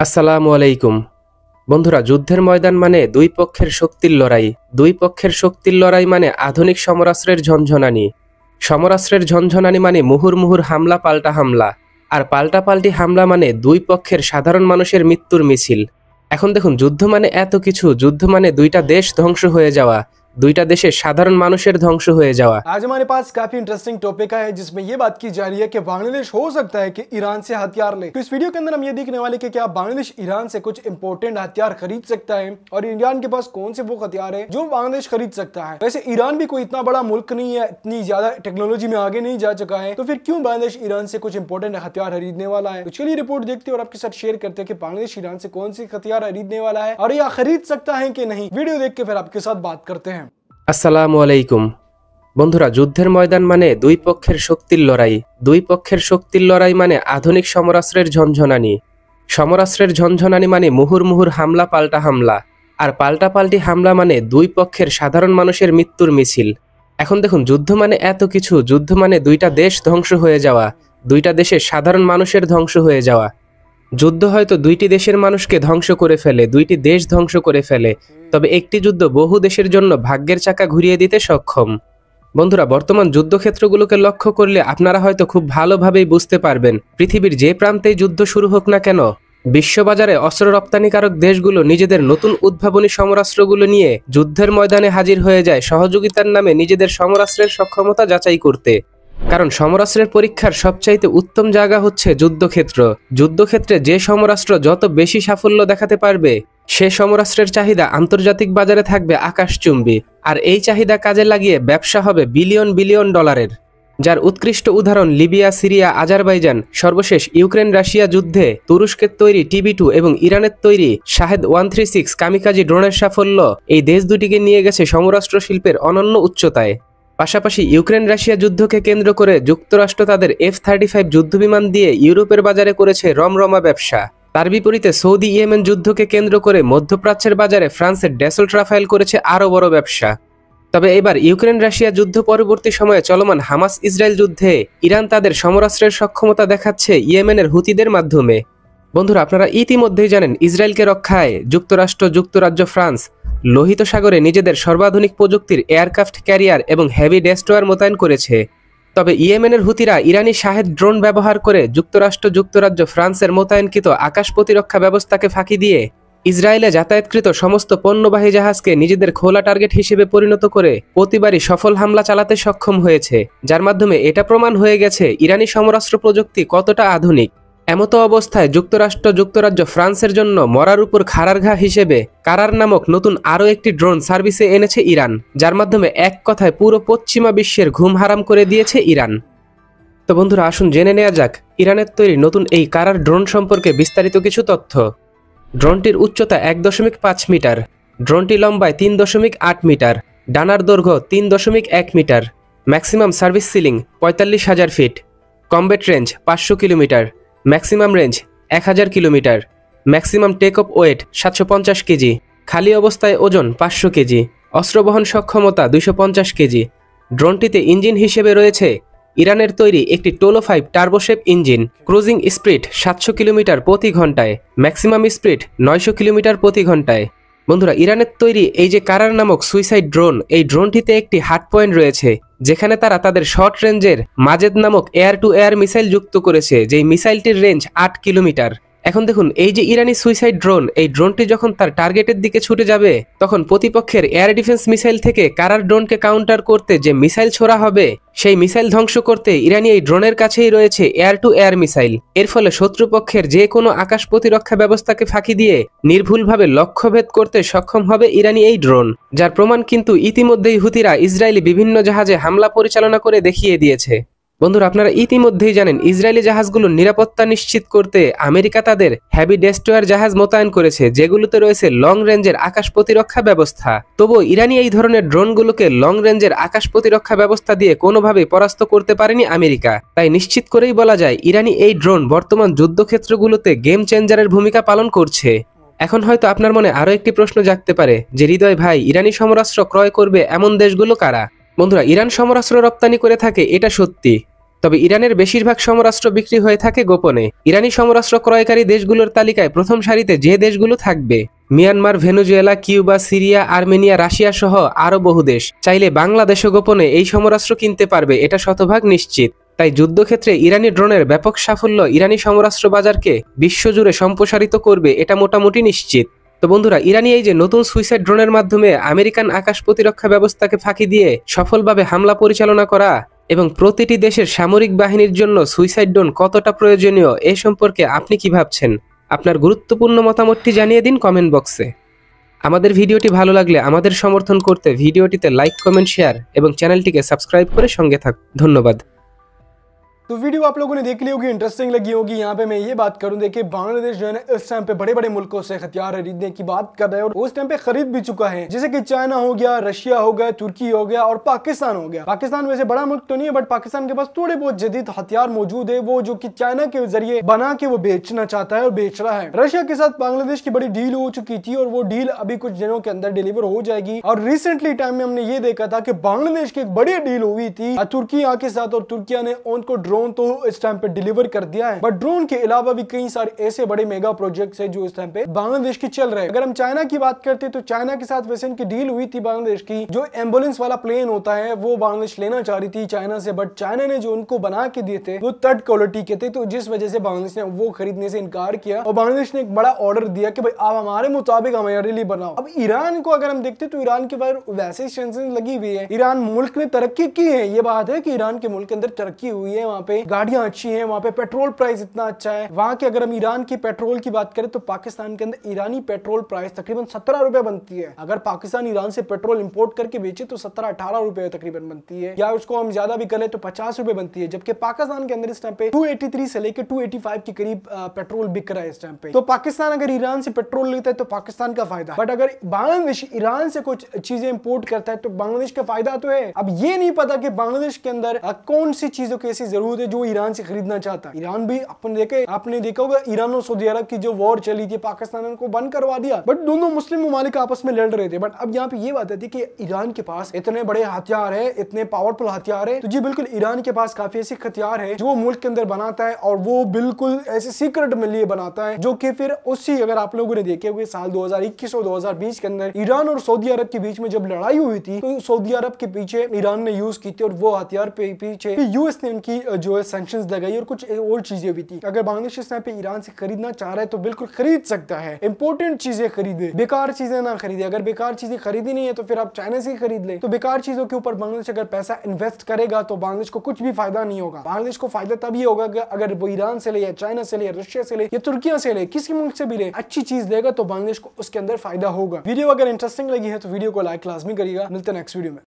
আসসালামু আলাইকুম। বন্ধুরা, যুদ্ধের ময়দান মানে দুই পক্ষের শক্তির লড়াই। দুই পক্ষের শক্তির লড়াই মানে আধুনিক সমরাস্ত্রের ঝনঝনানি। সমরাস্ত্রের ঝনঝনানি মানে মুহুর্মুহুর হামলা পাল্টা হামলা। আর পাল্টাপাল্টি হামলা মানে দুই পক্ষের সাধারণ মানুষের মৃত্যুর মিছিল। এখন দেখুন, যুদ্ধ মানে এত কিছু। যুদ্ধ মানে দুইটা দেশ ধ্বংস হয়ে যাওয়া, দুইটা দেশের সাধারণ মানুষের ধ্বংস হয়ে যাওয়া। आज हमारे पास काफी इंटरेस्टिंग टॉपिक है जिसमें ये बात की जा रही है कि बांग्लादेश हो सकता है कि ईरान से हथियार ले। तो इस वीडियो के अंदर हम ये देखने वाले कि क्या बांग्लादेश ईरान से कुछ इंपॉर्टेंट हथियार खरीद सकता है और ईरान के पास कौन से वो हथियार है जो बांग्लादेश खरीद सकता है। वैसे ईरान भी कोई इतना बड़ा मुल्क नहीं है, इतनी ज्यादा टेक्नोलॉजी में आगे नहीं जा चुका है, तो फिर क्यों बांग्लादेश ईरान से कुछ इंपॉर्टेंट हथियार खरीदने वाला है। तो चलिए रिपोर्ट देखते हैं और आपके साथ शेयर करते हैं कि बांग्लादेश ईरान से कौन से हथियार खरीदने वाला है और या खरीद सकता है कि नहीं। वीडियो देख के फिर आपके साथ बात करते हैं। আসসালামু আলাইকুম। বন্ধুরা, যুদ্ধের ময়দান মানে দুই পক্ষের শক্তির লড়াই। দুই পক্ষের শক্তির লড়াই মানে আধুনিক সমরাস্ত্রের ঝনঝনানি। সমরাস্ত্রের ঝনঝনানি মানে মুহুর্মুহুর হামলা পাল্টা হামলা। আর পাল্টাপাল্টি হামলা মানে দুই পক্ষের সাধারণ মানুষের মৃত্যুর মিছিল। এখন দেখুন, যুদ্ধ মানে এত কিছু। যুদ্ধ মানে দুইটা দেশ ধ্বংস হয়ে যাওয়া, দুইটা দেশের সাধারণ মানুষের ধ্বংস হয়ে যাওয়া। যুদ্ধ হয়তো দুইটি দেশের মানুষকে ধ্বংস করে ফেলে, দুইটি দেশ ধ্বংস করে ফেলে, তবে একটি যুদ্ধ বহু দেশের জন্য ভাগ্যের চাকা ঘুরিয়ে দিতে সক্ষম। বন্ধুরা, বর্তমান যুদ্ধক্ষেত্রগুলোকে লক্ষ্য করলে আপনারা হয়তো খুব ভালোভাবেই বুঝতে পারবেন, পৃথিবীর যে প্রান্তেই যুদ্ধ শুরু হোক না কেন, বিশ্ববাজারে অস্ত্র রপ্তানিকারক দেশগুলো নিজেদের নতুন উদ্ভাবনী সমরাস্ত্রগুলো নিয়ে যুদ্ধের ময়দানে হাজির হয়ে যায় সহযোগিতার নামে নিজেদের সমরাস্ত্রের সক্ষমতা যাচাই করতে। কারণ সমরাস্ত্রের পরীক্ষার সবচাইতে উত্তম জায়গা হচ্ছে যুদ্ধক্ষেত্র। যুদ্ধক্ষেত্রে যে সমরাস্ত্র যত বেশি সাফল্য দেখাতে পারবে, সে সমরাস্ত্রের চাহিদা আন্তর্জাতিক বাজারে থাকবে আকাশচুম্বী। আর এই চাহিদা কাজে লাগিয়ে ব্যবসা হবে বিলিয়ন বিলিয়ন ডলারের। যার উৎকৃষ্ট উদাহরণ লিবিয়া, সিরিয়া, আজারবাইজান, সর্বশেষ ইউক্রেন রাশিয়া যুদ্ধে তুরস্কের তৈরি TB2 এবং ইরানের তৈরি শাহেদ 136 কামিকাজি ড্রোনের সাফল্য এই দেশ দুটিকে নিয়ে গেছে সমরাস্ত্র শিল্পের অনন্য উচ্চতায়। পাশাপাশি ইউক্রেন রাশিয়া যুদ্ধকে কেন্দ্র করে যুক্তরাষ্ট্র তাদের F-35 যুদ্ধবিমান দিয়ে ইউরোপের বাজারে করেছে রমরমা ব্যবসা। তার বিপরীতে সৌদি ইয়েমেন যুদ্ধকে কেন্দ্র করে মধ্যপ্রাচ্যের বাজারে ফ্রান্সের ড্যাসল্ট রাফায়েল করেছে আরও বড় ব্যবসা। তবে এবার ইউক্রেন রাশিয়া যুদ্ধ পরবর্তী সময়ে চলমান হামাস ইসরায়েল যুদ্ধে ইরান তাদের সমরাস্ত্রের সক্ষমতা দেখাচ্ছে ইয়েমেনের হুতিদের মাধ্যমে। বন্ধুরা, আপনারা ইতিমধ্যেই জানেন, ইসরায়েলকে রক্ষায় যুক্তরাষ্ট্র, যুক্তরাজ্য, ফ্রান্স লোহিত সাগরে নিজেদের সর্বাধুনিক প্রযুক্তির এয়ারক্রাফট ক্যারিয়ার এবং হেভি ডেস্ট্রয়ার মোতায়েন করেছে। তবে ইয়েমেনের হুতিরা ইরানি শাহেদ ড্রোন ব্যবহার করে যুক্তরাষ্ট্র, যুক্তরাজ্য, ফ্রান্সের মোতায়েনকৃত আকাশ প্রতিরক্ষা ব্যবস্থাকে ফাঁকি দিয়ে ইসরায়েলে যাতায়াতকৃত সমস্ত পণ্যবাহী জাহাজকে নিজেদের খোলা টার্গেট হিসেবে পরিণত করে প্রতিবারই সফল হামলা চালাতে সক্ষম হয়েছে, যার মাধ্যমে এটা প্রমাণ হয়ে গেছে ইরানি সমরাস্ত্র প্রযুক্তি কতটা আধুনিক। এমতো অবস্থায় যুক্তরাষ্ট্র, যুক্তরাজ্য, ফ্রান্সের জন্য মরার উপর খাড়ার ঘা হিসেবে কারার নামক নতুন আরও একটি ড্রোন সার্ভিসে এনেছে ইরান, যার মাধ্যমে এক কথায় পুরো পশ্চিমা বিশ্বের ঘুম হারাম করে দিয়েছে ইরান। তো বন্ধুরা, আসুন জেনে নেওয়া যাক ইরানের তৈরি নতুন এই কারার ড্রোন সম্পর্কে বিস্তারিত কিছু তথ্য। ড্রোনটির উচ্চতা 1.5 মিটার, ড্রোনটি লম্বায় 3.8 মিটার, ডানার দৈর্ঘ্য 3.1 metre, maximum service ceiling 45,000 feet, combat range 500 kilometre, maximum range 1000 kilometre, maximum take off weight 750 KG, খালি অবস্থায় ওজন 500 কেজি, অস্ত্র বহন সক্ষমতা 250 কেজি। ড্রোনটিতে ইঞ্জিন হিসেবে রয়েছে ইরানের তৈরি একটি টোলো 5 টার্বোশেপ ইঞ্জিন, ক্রুজিং স্পিড 700 কিলোমিটার প্রতি ঘন্টায়, ম্যাক্সিমাম স্পিড 900 কিলোমিটার প্রতি ঘন্টায়। বন্ধুরা, ইরানের তৈরি এই যে কারার নামক সুইসাইড ড্রোন, এই ড্রোনটিতে একটি হার্ড পয়েন্ট রয়েছে, যেখানে তারা তাদের শর্ট রেঞ্জের মাজেদ নামক এয়ার টু এয়ার মিসাইল যুক্ত করেছে, যেই মিসাইলটির রেঞ্জ 8 কিলোমিটার। এখন দেখুন, এই যে ইরানি সুইসাইড ড্রোন, এই ড্রোনটি যখন তার টার্গেটের দিকে ছুটে যাবে, তখন প্রতিপক্ষের এয়ার ডিফেন্স মিসাইল থেকে কারার ড্রোনকে কাউন্টার করতে যে মিসাইল ছোড়া হবে, সেই মিসাইল ধ্বংস করতে ইরানি এই ড্রোনের কাছেই রয়েছে এয়ার টু এয়ার মিসাইল। এর ফলে শত্রুপক্ষের যে কোনো আকাশ প্রতিরক্ষা ব্যবস্থাকে ফাঁকি দিয়ে নির্ভুলভাবে লক্ষ্যভেদ করতে সক্ষম হবে ইরানি এই ড্রোন, যার প্রমাণ কিন্তু ইতিমধ্যেই হুতিরা ইসরায়েলি বিভিন্ন জাহাজে হামলা পরিচালনা করে দেখিয়ে দিয়েছে। বন্ধুরা, আপনারা ইতিমধ্যেই জানেন, ইসরায়েলি জাহাজগুলোর নিরাপত্তা নিশ্চিত করতে আমেরিকা তাদের হেভি ডেস্ট্রয়ার জাহাজ মোতায়েন করেছে, যেগুলোতে রয়েছে লং রেঞ্জের আকাশ প্রতিরক্ষা ব্যবস্থা। তবুও ইরানি এই ধরনের ড্রোনগুলোকে লং রেঞ্জের আকাশ প্রতিরক্ষা ব্যবস্থা দিয়ে কোনোভাবেই পরাস্ত করতে পারেনি আমেরিকা। তাই নিশ্চিত করেই বলা যায়, ইরানি এই ড্রোন বর্তমান যুদ্ধক্ষেত্রগুলোতে গেম চেঞ্জারের ভূমিকা পালন করছে। এখন হয়তো আপনার মনে আরও একটি প্রশ্ন জাগতে পারে যে, হৃদয় ভাই, ইরানি সমরাস্ত্র ক্রয় করবে এমন দেশগুলো কারা? বন্ধুরা, ইরান সমরাস্ত্র রপ্তানি করে থাকে, এটা সত্যি। তবে ইরানের বেশিরভাগ সমরাস্ত্র বিক্রি হয়ে থাকে গোপনে। ইরানি সমরাস্ত্র ক্রয়কারী দেশগুলোর তালিকায় প্রথম সারিতে যে দেশগুলো থাকবে Myanmar, Venezuela, Cuba, Syria, Armenia, Russia সহ আরও বহু দেশ। চাইলে বাংলাদেশও গোপনে এই সমরাস্ত্র কিনতে পারবে, এটা শতভাগ নিশ্চিত। তাই যুদ্ধক্ষেত্রে ইরানি ড্রোনের ব্যাপক সাফল্য ইরানি সমরাস্ত্র বাজারকে বিশ্বজুড়ে সম্প্রসারিত করবে, এটা মোটামুটি নিশ্চিত। তো বন্ধুরা, ইরানি এই যে নতুন সুইসাইড ড্রোনের মাধ্যমে আমেরিকান আকাশ প্রতিরক্ষা ব্যবস্থাকে ফাঁকি দিয়ে সফলভাবে হামলা পরিচালনা করা এবং প্রতিটি দেশের সামরিক বাহিনীর জন্য সুইসাইড ড্রোন কতটা প্রয়োজনীয় এ সম্পর্কে আপনি কি ভাবছেন? আপনার গুরুত্বপূর্ণ মতামতটি জানিয়ে দিন কমেন্ট বক্সে। আমাদের ভিডিওটি ভালো লাগলে আমাদের সমর্থন করতে ভিডিওটিতে লাইক, কমেন্ট, শেয়ার এবং চ্যানেলটিকে সাবস্ক্রাইব করে সঙ্গে থাকুন। ধন্যবাদ। तो वीडियो आप लोगों ने देख ली होगी, इंटरेस्टिंग लगी होगी। यहाँ पे मैं ये बात करूँ, देखिए बांग्लादेश जो है ना इस टाइम पे बड़े बड़े मुल्कों से हथियार खरीदने की बात कर रहे हैं और उस टाइम पे खरीद भी चुका है, जैसे कि चाइना हो गया, रशिया हो गया, तुर्की हो गया और पाकिस्तान हो गया। पाकिस्तान वैसे बड़ा मुल्क तो नहीं है, बट पाकिस्तान के पास थोड़े बहुत जदीद हथियार मौजूद है, वो जो कि चाइना के जरिए बना के वो बेचना चाहता है और बेच रहा है। रशिया के साथ बांग्लादेश की बड़ी डील हो चुकी थी और वो डील अभी कुछ दिनों के अंदर डिलीवर हो जाएगी। और रिसेंटली टाइम में हमने ये देखा था कि बांग्लादेश की एक बड़ी डील हुई थी तुर्किया के साथ और तुर्किया ने उनको ड्रोन तो इस टाइम पे डिलीवर कर दिया है, बट ड्रोन के अलावा भी कई सारे ऐसे बड़े मेगा प्रोजेक्ट्स हैं जो इस टाइम पे बांग्लादेश की चल रहे हैं। अगर हम चाइना की बात करते हैं तो चाइना के साथ वैसे इनकी डील हुई थी बांग्लादेश की, जो एम्बुलेंस वाला प्लेन होता है वो बांग्लादेश लेना चाह रही थी चाइना से, बट चाइना ने जो उनको बना के दिए थे वो थर्ड क्वालिटी के थे, तो जिस वजह से बांग्लादेश ने वो खरीदने से इनकार किया और बांग्लादेश ने एक बड़ा ऑर्डर दिया कि भाई आप हमारे मुताबिक हमारे लिए बनाओ। अब ईरान को अगर हम देखते तो ईरान के बाहर वैसे ही सेंसर लगी हुई है। ईरान मुल्क ने तरक्की की है, ये बात है कि ईरान के मुल्क के अंदर तरक्की हुई है, वहाँ पे गाड़ियां अच्छी है, वहाँ पे पेट्रोल प्राइस इतना अच्छा है। वहां के अगर हम ईरान की पेट्रोल की बात करें तो पाकिस्तान के अंदर ईरानी पेट्रोल प्राइस तकरीबन 17 रुपए बनती है। अगर पाकिस्तान ईरान से पेट्रोल इंपोर्ट करके बेचे तो 17-18 रुपए तकरीबन बनती है, या उसको हम ज्यादा भी करें तो 50 रुपए बनती है। जबकि पाकिस्तान के अंदर इस टाइम पे 283 से लेकर 285 के करीब पेट्रोल बिक रहा है इस टाइम पे। तो पाकिस्तान अगर ईरान से पेट्रोल लेता है तो पाकिस्तान का फायदा, बट अगर बांग्लादेश ईरान से कुछ चीजें इंपोर्ट करता है तो बांग्लादेश का फायदा तो है। अब ये नहीं पता कि बांग्लादेश के अंदर कौन सी चीजों की ऐसी जरूरत है जो ईरान से खरीदना चाहता है। ईरान भी आपने देखा होगा, ईरान और सऊदी अरब की जो वॉर चली थी पाकिस्तान ने को बंद करवा दिया, बट दोनों मुस्लिम ममालिक आपस में लड़ रहे थे। बट अब यहाँ पे ये बात आती है कि ईरान के पास इतने बड़े हथियार है, इतने पावरफुल हथियार है, तो जी बिल्कुल ईरान के पास काफी ऐसे हथियार है जो मुल्क के अंदर बनाता है और वो बिल्कुल ऐसे सीक्रेट में लिए बनाता है, जो कि फिर उसी अगर आप लोगों ने देखे हुए साल 2021 और 2020 के अंदर ईरान और सऊदी अरब के बीच में जब लड़ाई हुई थी तो सऊदी अरब के पीछे ईरान ने यूज की थी और वो हथियार पे पीछे यूएस ने उनकी जो है सैंक्शंस लगाई और कुछ और चीजें भी थी। अगर बांग्लादेश इस टाइम पे ईरान से खरीदना चाह रहा है तो बिल्कुल खरीद सकता है, इंपोर्टेंट चीजें खरीदे, बेकार चीजें ना खरीदे। अगर बेकार चीजें खरीदी नहीं है तो फिर आप चाइना से खरीद ले। तो बेकार चीजों के ऊपर बांग्लादेश अगर पैसा इन्वेस्ट करेगा तो बांग्लादेश को कुछ भी फायदा नहीं होगा। बांग्लादेश को फायदा तभी होगा अगर वो ईरान से ले या चाइना से ले या रशिया से ले या तुर्किया से ले, किसी मुल्क से भी ले, अच्छी चीज लेगा तो बांग्लादेश को उसके अंदर फायदा होगा। वीडियो अगर इंटरेस्टिंग लगी है तो वीडियो को लाइक लाजमी करिएगा। मिलते हैं नेक्स्ट वीडियो में।